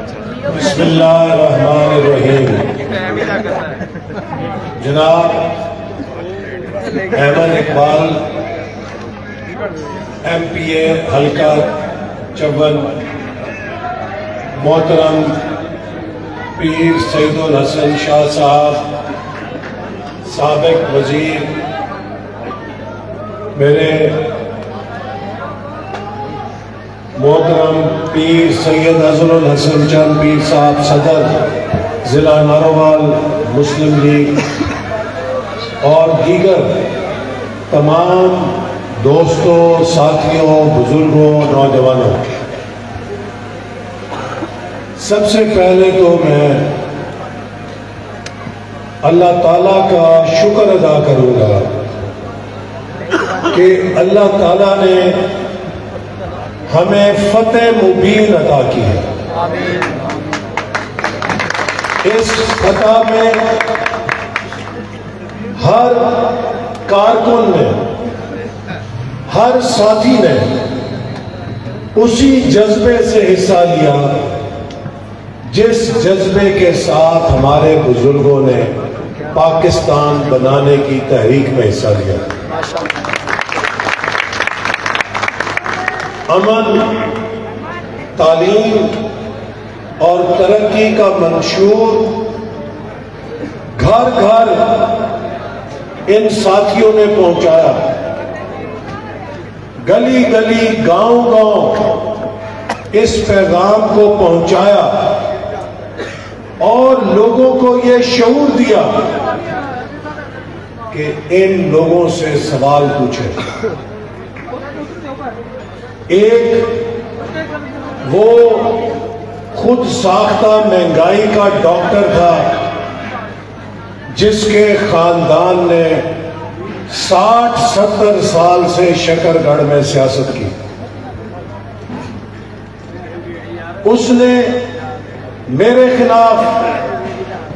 بسم اللہ الرحمن الرحیم۔ جناب احمد اقبال ایم پی اے حلقہ چون، محترم پیر سید الحسن شاہ صاحب سابق وزیر، میرے محترم پیر سید افضل الحسن چند پیر صاحب صدر ضلع ناروال مسلم لیگ، اور دیگر تمام دوستوں، ساتھیوں، بزرگوں، نوجوانوں، سب سے پہلے تو میں اللہ تعالیٰ کا شکر ادا کروں گا کہ اللہ تعالیٰ نے ہمیں فتح مبین عطا کی ہے۔ اس فتح میں ہر کارکن نے، ہر ساتھی نے اسی جذبے سے حصہ لیا جس جذبے کے ساتھ ہمارے بزرگوں نے پاکستان بنانے کی تحریک میں حصہ لیا۔ امن، تعلیم اور ترقی کا منشور گھر گھر ان ساتھیوں نے پہنچایا، گلی گلی، گاؤں گاؤں اس پیغام کو پہنچایا اور لوگوں کو یہ شعور دیا کہ ان لوگوں سے سوال پوچھے۔ ایک وہ خود ساختہ مہنگائی کا ڈاکٹر تھا جس کے خاندان نے 60-70 سال سے شکر گڑھ میں سیاست کی۔ اس نے میرے خلاف،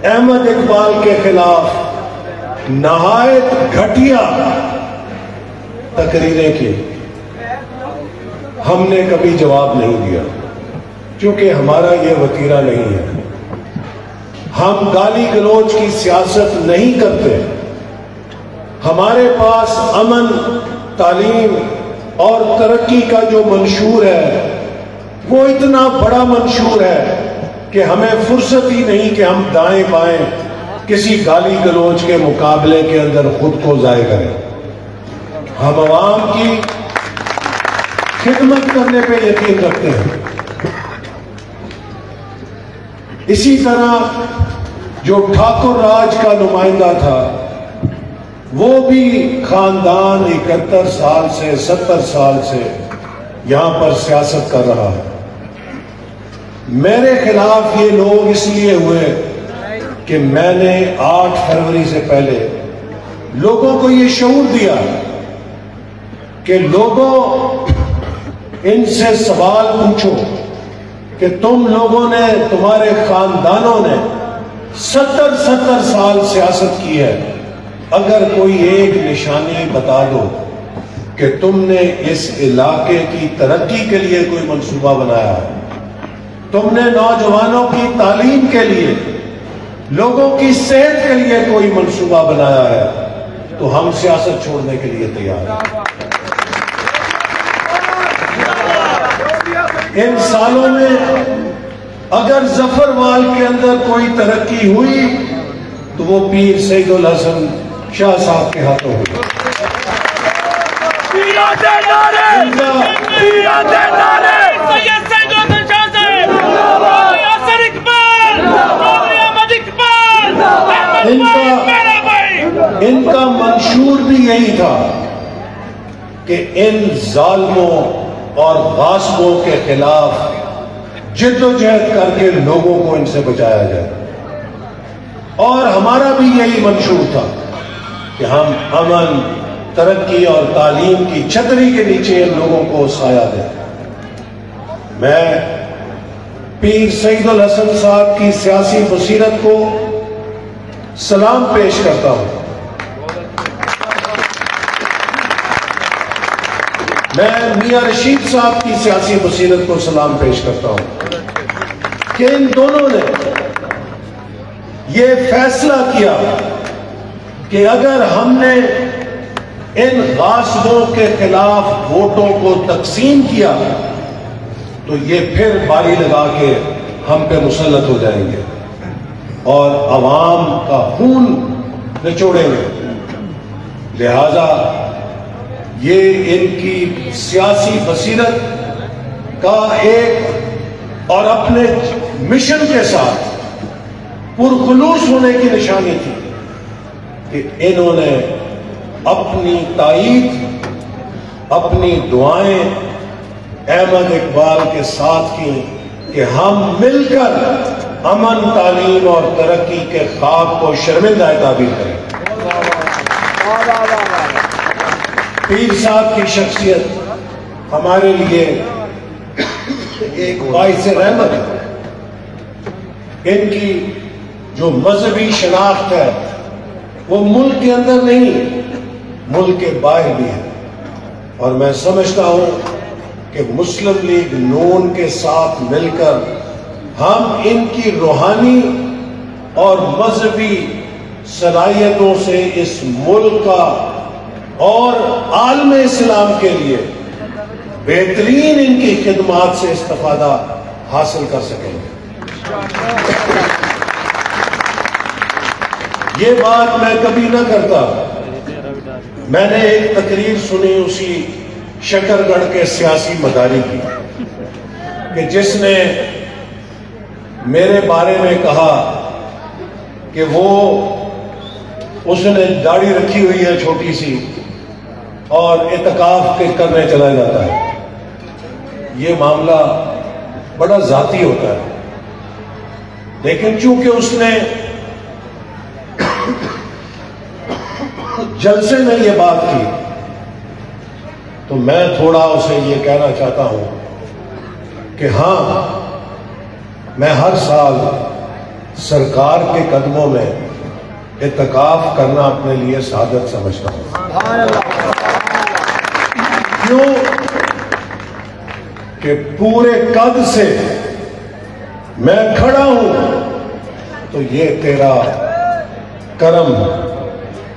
احمد اقبال کے خلاف نہایت گھٹیا تقریریں کی۔ ہم نے کبھی جواب نہیں دیا کیونکہ ہمارا یہ وتیرہ نہیں ہے۔ ہم گالی گلوچ کی سیاست نہیں کرتے۔ ہمارے پاس امن، تعلیم اور ترقی کا جو منشور ہے وہ اتنا بڑا منشور ہے کہ ہمیں فرصت ہی نہیں کہ ہم دائیں بائیں کسی گالی گلوچ کے مقابلے کے اندر خود کو ضائع کریں۔ ہم عوام کی خدمت کرنے پہ یقین رکھتے ہیں۔ اسی طرح جو ٹھاکر راج کا نمائندہ تھا وہ بھی خاندان 71 سال سے 70 سال سے یہاں پر سیاست کر رہا ہے۔ میرے خلاف یہ لوگ اس لیے ہوئے کہ میں نے 8 فروری سے پہلے لوگوں کو یہ شعور دیا کہ لوگوں ان سے سوال پوچھو کہ تم لوگوں نے، تمہارے خاندانوں نے 70 سال سیاست کی ہے، اگر کوئی ایک نشانی بتا دو کہ تم نے اس علاقے کی ترقی کے لیے کوئی منصوبہ بنایا ہے، تم نے نوجوانوں کی تعلیم کے لیے، لوگوں کی صحت کے لیے کوئی منصوبہ بنایا ہے، تو ہم سیاست چھوڑنے کے لیے تیار ہیں۔ ان سالوں میں اگر ظفروال کے اندر کوئی ترقی ہوئی تو وہ پیر سید الحسن شاہ صاحب کے ہاتھوں ہوئی۔ ان کا منشور بھی یہی تھا کہ ان ظالموں اور غاصبوں کے خلاف جد و جہد کر کے لوگوں کو ان سے بچایا جائے، اور ہمارا بھی یہی منشور تھا کہ ہم امن، ترقی اور تعلیم کی چھتری کے نیچے ان لوگوں کو سایہ دیں۔ میں پیر سید الحسن صاحب کی سیاسی بصیرت کو سلام پیش کرتا ہوں۔ میں میاں رشید صاحب کی سیاسی بصیرت کو سلام پیش کرتا ہوں۔ کہ ان دونوں نے یہ فیصلہ کیا کہ اگر ہم نے ان غاصبوں کے خلاف ووٹوں کو تقسیم کیا تو یہ پھر باری لگا کے ہم پہ مسلط ہو جائیں گے اور عوام کا خون نچوڑیں گے. لہذا یہ ان کی سیاسی بصیرت کا ایک اور اپنے مشن کے ساتھ پرخلوص ہونے کی نشانی تھی کہ انہوں نے اپنی تائید، اپنی دعائیں احمد اقبال کے ساتھ کی کہ ہم مل کر امن، تعلیم اور ترقی کے خواب کو شرمندہ تعبیر کریں. پیر صاحب کی شخصیت ہمارے لیے ایک باعث رحمت ہے. ان کی جو مذہبی شناخت ہے وہ ملک کے اندر نہیں، ملک کے باہر بھی ہے. اور میں سمجھتا ہوں کہ مسلم لیگ نون کے ساتھ مل کر ہم ان کی روحانی اور مذہبی صلاحیتوں سے اس ملک کا اور عالم اسلام کے لیے بہترین ان کی خدمات سے استفادہ حاصل کر سکیں گے. یہ بات میں کبھی نہ کرتا. میں نے ایک تقریر سنی اسی شکر گڑھ کے سیاسی مداری کی کہ جس نے میرے بارے میں کہا کہ وہ اس نے داڑھی رکھی ہوئی ہے چھوٹی سی اور اعتکاف کرنے چلا جاتا ہے. یہ معاملہ بڑا ذاتی ہوتا ہے، لیکن چونکہ اس نے جلسے میں یہ بات کی تو میں تھوڑا اسے یہ کہنا چاہتا ہوں کہ ہاں، میں ہر سال سرکار کے قدموں میں اعتکاف کرنا اپنے لیے سعادت سمجھتا ہوں. کیوں کہ پورے قد سے میں کھڑا ہوں تو یہ تیرا کرم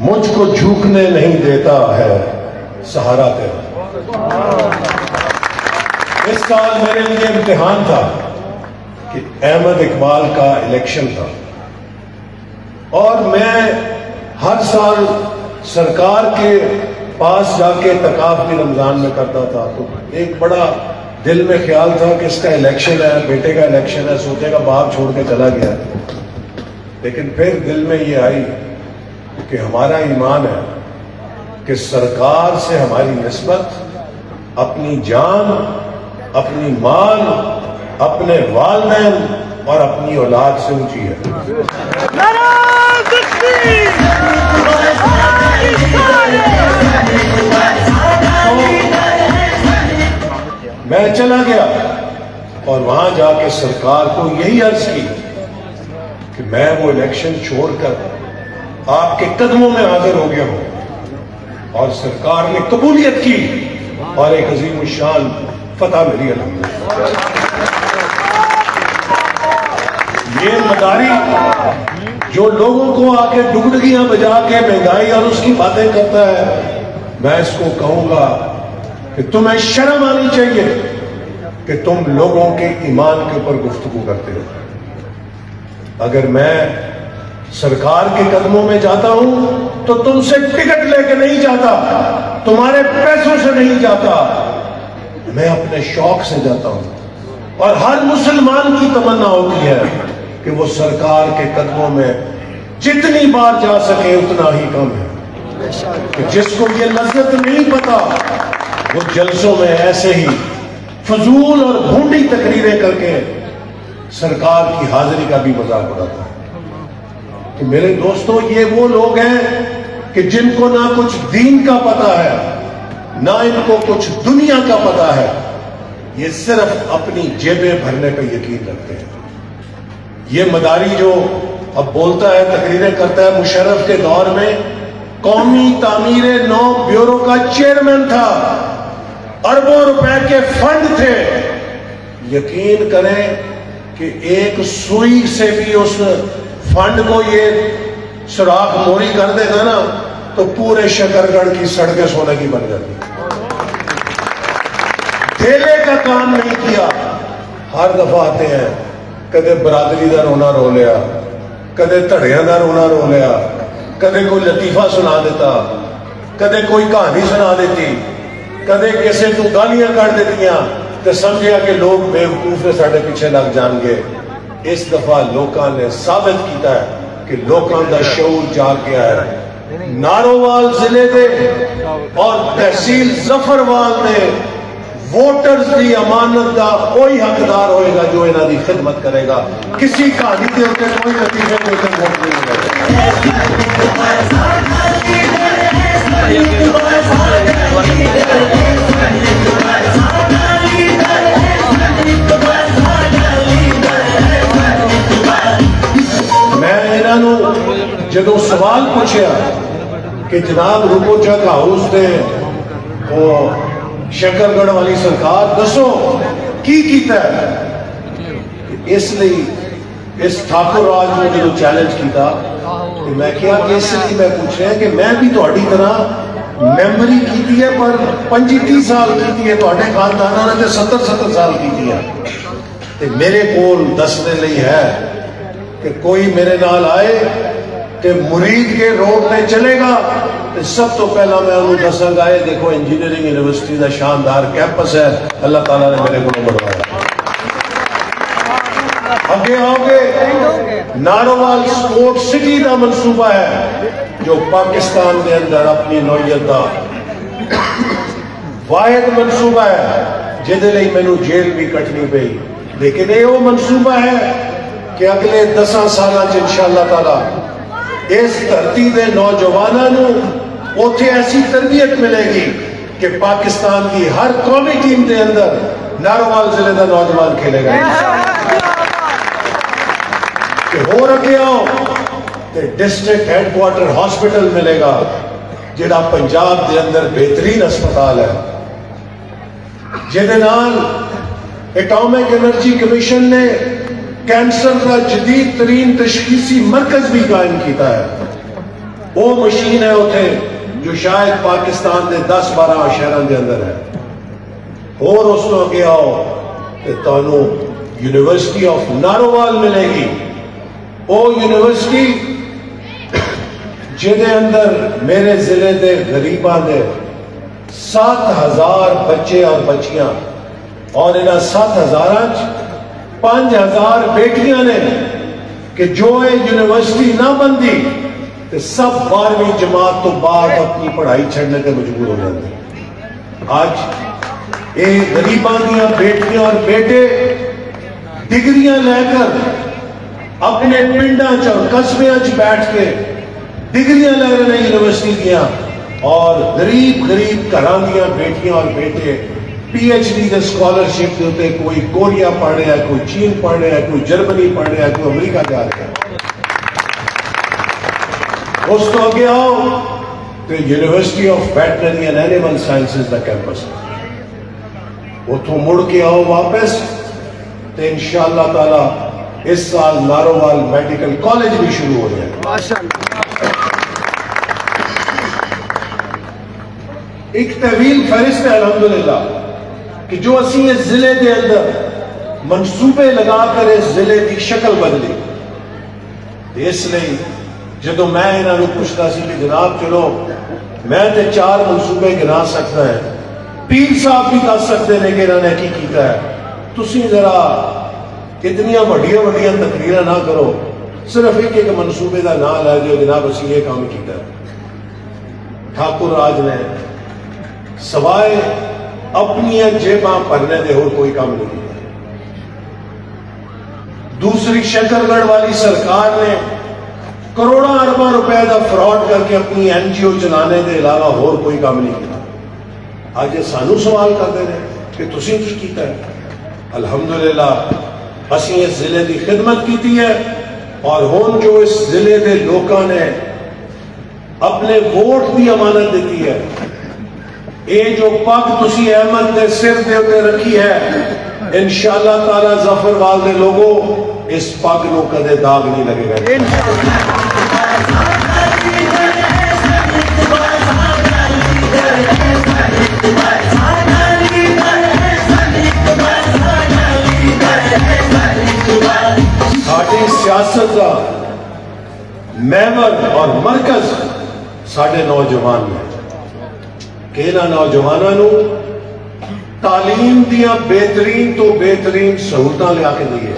مجھ کو جھکنے نہیں دیتا ہے، سہارا تیرا. اس سال میرے لیے امتحان تھا کہ احمد اقبال کا الیکشن تھا اور میں ہر سال سرکار کے پاس جا کے اعتکاف بھی رمضان میں کرتا تھا. تو ایک بڑا دل میں خیال تھا کہ اس کا الیکشن ہے، بیٹے کا الیکشن ہے، سوچے گا باپ چھوڑ کے چلا گیا. لیکن پھر دل میں یہ آئی کہ ہمارا ایمان ہے کہ سرکار سے ہماری نسبت اپنی جان، اپنی مال، اپنے والدین اور اپنی اولاد سے اونچی ہے. میں چلا گیا اور وہاں جا کے سرکار کو یہی عرض کی کہ میں وہ الیکشن چھوڑ کر آپ کے قدموں میں حاضر ہو گیا ہوں. اور سرکار نے قبولیت کی اور ایک عظیم الشان فتح ملی الحمدللہ. یہ مداری جو لوگوں کو آ کے ڈگڈگیاں بجا کے مہنگائی اور اس کی باتیں کرتا ہے، میں اس کو کہوں گا کہ تمہیں شرم آنی چاہیے کہ تم لوگوں کے ایمان کے اوپر گفتگو کرتے ہو. اگر میں سرکار کے قدموں میں جاتا ہوں تو تم سے ٹکٹ لے کے نہیں جاتا، تمہارے پیسوں سے نہیں جاتا، میں اپنے شوق سے جاتا ہوں. اور ہر مسلمان کی تمنا ہوتی ہے کہ وہ سرکار کے قدموں میں جتنی بار جا سکے اتنا ہی کم ہے. جس کو یہ لذت نہیں پتا وہ جلسوں میں ایسے ہی فضول اور بھونڈی تقریریں کر کے سرکار کی حاضری کا بھی مذاق اڑاتا ہے. کہ میرے دوستو، یہ وہ لوگ ہیں کہ جن کو نہ کچھ دین کا پتہ ہے، نہ ان کو کچھ دنیا کا پتہ ہے. یہ صرف اپنی جیبیں بھرنے پہ یقین رکھتے ہیں. یہ مداری جو اب بولتا ہے، تقریریں کرتا ہے، مشرف کے دور میں قومی تعمیر نو بیورو کا چیئرمین تھا، اربوں روپے کے فنڈ تھے. یقین کریں کہ ایک سوئی سے بھی اس فنڈ کو یہ سوراخ موری کر دے گا نا تو پورے شکرگڑھ کی سڑکیں سونے کی بن جاتی. دھیلے کا کام نہیں کیا. ہر دفعہ آتے ہیں, کدے برادری دا رونا رو لیا, کدے دھڑیاں دا رونا رو لیا, کدے کوئی لطیفہ سنا دیتا, کدے کوئی کہانی سنا دیتی, کدے کسی تو گالیاں کر دیتیاں تو سمجھیا کہ لوگ بیوقوف نے ساڑھے پیچھے لگ جان گے. اس دفعہ لوکاں نے ثابت کیتا ہے کہ لوکاں دا شعور جاگ گیا ہے. نارووال ضلع دے اور تحصیل ظفروال دے ووٹرز دی امانت دا کوئی حقدار ہوئے گا جو انہاں دی خدمت کرے گا. کسی کہانی دے ہوتے کوئی نتیجے کوئی ووٹ نہیں ملے میں انہوں جدو سوال پوچھیا کہ جناب رکو چک ہاؤس دے وہ شکرگڑھ والی سرکار دسو کی کیتا ہے, اس لئے اس ٹھاکر راج نے جو چیلنج کیتا کہ میں کیا کہ اس لئے میں پوچھ رہا ہے کہ میں بھی توڑی طرح میموری کیتی ہے پر 25-30 سال کیتی ہے, توڑے خاندانہ نے 70 سال کیتی ہے. میرے کول دسنے لئی ہے کہ کوئی میرے نال آئے کہ مرید کے روڈ میں چلے گا تو سب تو پہلا میں انہوں دساں گا ہے دیکھو انجینئرنگ یونیورسٹی دا شاندار کیمپس ہے, اللہ تعالیٰ نے میرے کو بڑھوایا. آگے آگے نارووال سپورٹ سٹی دا منصوبہ ہے جو پاکستان کے اندر اپنی نوعیت دا واحد منصوبہ ہے جہدے لئی مینوں جیل بھی کٹنی پئی, لیکن یہ وہ منصوبہ ہے کہ اگلے 10 سالہ انشاءاللہ تعالیٰ اس دھرتی دے نوجوانوں اوتھے ایسی تربیت ملے گی کہ پاکستان کی ہر قومی ٹیم دے اندر نارووال ضلع دا نوجوان کھیلے گا. کہ ہو رکھے آؤ کہ ڈسٹرکٹ ہیڈ کوارٹر ہاسپٹل ملے گا جڑا پنجاب دے اندر بہترین اسپتال ہے, جہدے نال ایٹامک انرجی کمیشن نے کینسر کا جدید ترین تشخیصی مرکز بھی قائم کیتا ہے. وہ مشین ہے اتھے جو شاید پاکستان دے 10-12 شہروں کے اندر ہے. اور اس کو آگے آؤ کہ تانوں یونیورسٹی آف نارووال ملے گی, وہ یونیورسٹی جہدے اندر میرے ضلع دے غریباں دے 7,000 بچے اور بچیاں اور انہاں 7,000 5,000 بیٹیاں نے کہ جو یونیورسٹی نہ بندی تو سب 12ویں جماعت تو بعد اپنی پڑھائی چھڑنے کے مجبور ہو جاتے. آج یہ غریباں دیاں بیٹیاں اور بیٹے ڈگریاں لے کر اپنے پنڈاں اور قصبیاں بیٹھ کے ڈگریاں لے رہے ہیں یونیورسٹی دیاں, اور غریب گھراں دیاں بیٹیاں اور بیٹے پی ایچ ڈی دے سکالرشپ ہوتے, کوئی کوریا پڑھ رہا ہے, کوئی چین پڑھ رہا ہے, کوئی جرمنی پڑھ رہا ہے, کوئی امریکہ جا رہا ہے. اس کو آگے آؤ تو University of Veterinary and Animal Sciences دا کیمپس ہے. اتھوں مڑ کے آؤ واپس تو انشاءاللہ تعالی اس سال نارووال میڈیکل کالج بھی شروع ہو جائے. ایک طویل فہرست ہے الحمدللہ کہ جو اسی اس ضلع دے اندر منصوبے لگا کر اس ضلع کی شکل بدلی. اس لئے جدو میں انہوں پوچھتا سی کہ جناب چلو میں تے 4 منصوبے گنا سکتا ہے, پیر صاحب بھی دس سکتے ہیں کہ انہوں نے کی کیتا ہے, تسی ذرا اتنیاں وڈیاں تقریراں نہ کرو, صرف ایک منصوبے دا نام لے جو جناب اسی یہ کام کیتا ہے. ٹھاکر راج نے سوائے اپنی جیباں بھرنے دے اور کوئی کام نہیں کیا. دوسری شکرگڑھ والی سرکار نے کروڑاں ارباں روپے دا فراڈ کر کے اپنی این جی او چلانے دے علاوہ اور کوئی کام نہیں کیا. آج یہ سانو سوال کرتے ہیں کہ تسی کی کیتا ہے. الحمدللہ اسی اس ضلع دی خدمت کیتی ہے, اور ہون جو اس ضلع دے لوکاں نے اپنے ووٹ دی امانت دیتی ہے, اے جو پگ تسی احمد دے سر دے ہوتے رکھی ہے انشاءاللہ تعالی ظفروال دے لوگوں اس پگ نو کدے داغ نہیں لگے گا. ساری سیاست کا محور اور مرکز ساڑھے نوجوان میں کہ انہاں نوجوانوں تعلیم دیا بہترین تو بہترین سہولتاں لیا کے دیئے.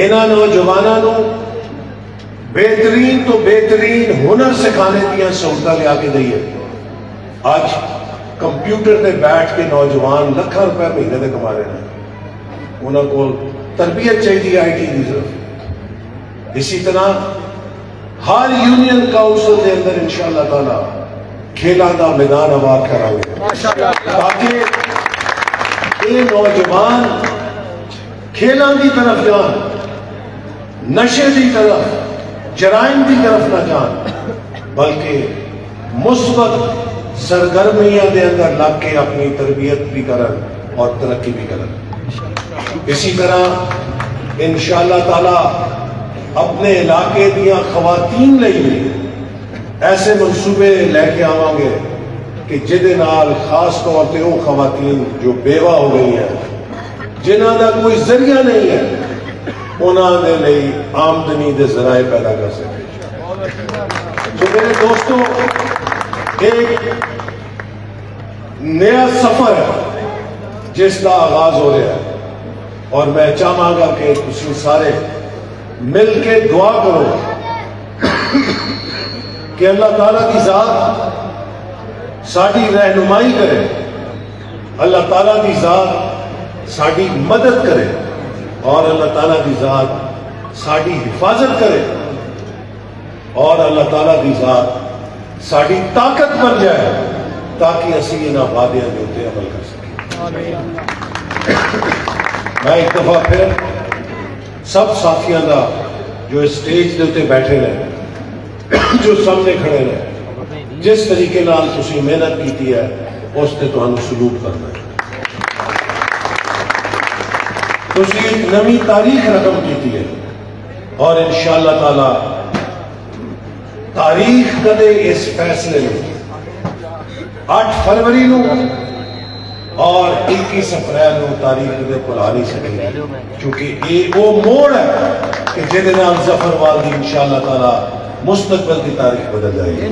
انہاں نوجوانوں بہترین تو بہترین ہنر سکھانے دیا سہولتاں لیا کے دیئے. آج کمپیوٹر تے بیٹھ کے نوجوان لکھاں روپے مہینے دے کما رہے ہیں. انہاں کو تربیت چاہیے آئی ٹی دی ضرورت. اسی طرح ہر یونین کاؤنسل دے اندر انشاءاللہ تعالی کھیلاں دا میدان آباد کرائیں گے تاکہ یہ نوجوان کھیلاں دی طرف جان, نشے دی طرف, جرائم دی طرف نہ جان, بلکہ مثبت سرگرمیاں دے اندر لگ کے اپنی تربیت بھی کرن اور ترقی بھی کرن. اسی طرح انشاءاللہ تعالی اپنے علاقے دیا خواتین لئی ایسے منصوبے لے کے آواں گے کہ جدے نال خاص طور تے وہ خواتین جو بیوہ ہو گئی ہیں, جنہاں دا کوئی ذریعہ نہیں ہے, انہاں دے لئی آمدنی دے ذرائع پیدا کر سکے. تو میرے دوستو, ایک نیا سفر ہے جس کا آغاز ہو رہا ہے, اور میں چاہاں گا کہ تسی سارے مل کے دعا کرو کہ اللہ تعالیٰ کی ذات ساڑھی رہنمائی کرے, اللہ تعالیٰ کی ذات ساڑھی مدد کرے, اور اللہ تعالیٰ کی ذات ساڑھی حفاظت کرے, اور اللہ تعالیٰ کی ذات ساڑھی طاقت بن جائے تاکہ اسی انہاں وعدیاں دے اوتے عمل کر سکیں. میں ایک دفعہ پھر سب ساتھیاں دا جو اسٹیج دے اوتے بیٹھے رہے, جو سامنے کھڑے رہے, جس طریقے نال تسی محنت کیتی ہے اس تے تہانوں سلوٹ کرنا ہے. تسی ایک نئی تاریخ رقم کیتی ہے, اور انشاءاللہ تعالی تاریخ کدے اس فیصلے میں 8 فروری نو اور 21 اپریل نو تاریخ دے بھلا نہیں سکے, کیونکہ یہ وہ موڑ ہے کہ جہدے نال ظفروال دی انشاءاللہ تعالی مستقبل کی تاریخ بدل جائے گی.